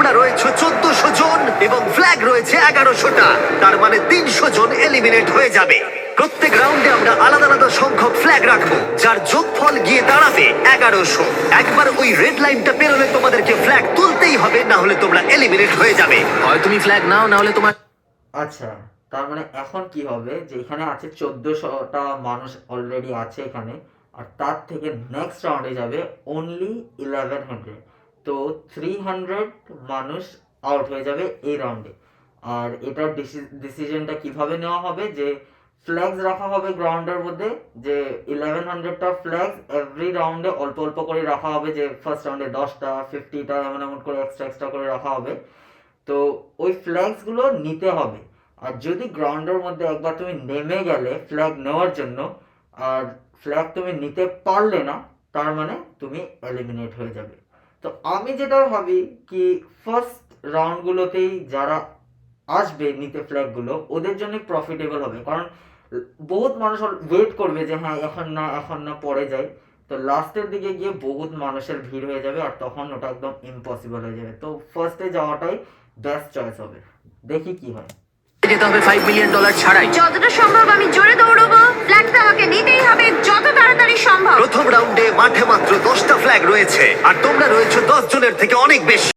তোমরা রয়েছে 1400 জন এবং ফ্ল্যাগ রয়েছে 1100টা। তার মানে 300 জন এলিমিনেট হয়ে যাবে। প্রত্যেক রাউন্ডে আমরা আলাদা আলাদা সংখ্যক ফ্ল্যাগ রাখবো, যার যোগফল গিয়ে দাঁড়াবে 1100। একবার ওই রেড লাইনটা পেরোলে তোমাদেরকে ফ্ল্যাগ তুলতেই হবে, না হলে তোমরা এলিমিনেট হয়ে যাবে। হয় তুমি ফ্ল্যাগ নাও, না হলে তোমার। আচ্ছা, তার মানে এখন কি হবে যে এখানে আছে 1400টা মানুষ অলরেডি আছে এখানে, আর তার থেকে নেক্সট রাউন্ডে যাবে অনলি 1100। তো 300 মানুষ আউট হয়ে যাবে এই রাউন্ডে। আর এটার ডিসিশনটা কিভাবে নেওয়া হবে যে ফ্ল্যাগস রাখা হবে গ্রাউন্ডের মধ্যে, যে 1100টা ফ্ল্যাগস এভরি রাউন্ডে অল্প অল্প করে রাখা হবে, যে ফার্স্ট রাউন্ডে 10টা 50টা এমন এমন করে এক্সট্রা করে রাখা হবে। তো ওই ফ্ল্যাগসগুলো নিতে হবে। আর যদি গ্রাউন্ডের মধ্যে একবার তুমি নেমে গেলে ফ্ল্যাগ নেওয়ার জন্য, আর ফ্ল্যাগ তুমি নিতে পারলে না, তার মানে তুমি এলিমিনেট হয়ে যাবে। তো আমি যেটা ভাবি কি ফার্স্ট রাউন্ডগুলোতেই যারা আসবে নিতে ফ্ল্যাগগুলো, ওদের জন্য প্রফিটেবল হবে, কারণ বহুত মানুষ ওয়েট করবে যে হ্যাঁ এখন না পরে যায়। তো লাস্টের দিকে গিয়ে বহুত মানুষের ভিড় হয়ে যাবে, আর তখন ওটা একদম ইম্পসিবল হয়ে যাবে। তো ফার্স্টে যাওয়াটাই বেস্ট চয়েস হবে। দেখি কি হয়। যেতে হবে $5 মিলিয়ন ছাড়াই। যতটা সম্ভব আমি জোরে দৌড়বো, ফ্ল্যাগটা আমাকে নিতেই হবে যত তাড়াতাড়ি সম্ভব। প্রথম রাউন্ডে মাঠে মাত্র 10টা ফ্ল্যাগ রয়েছে, আর তোমরা রয়েছে 10 জনের থেকে অনেক বেশি।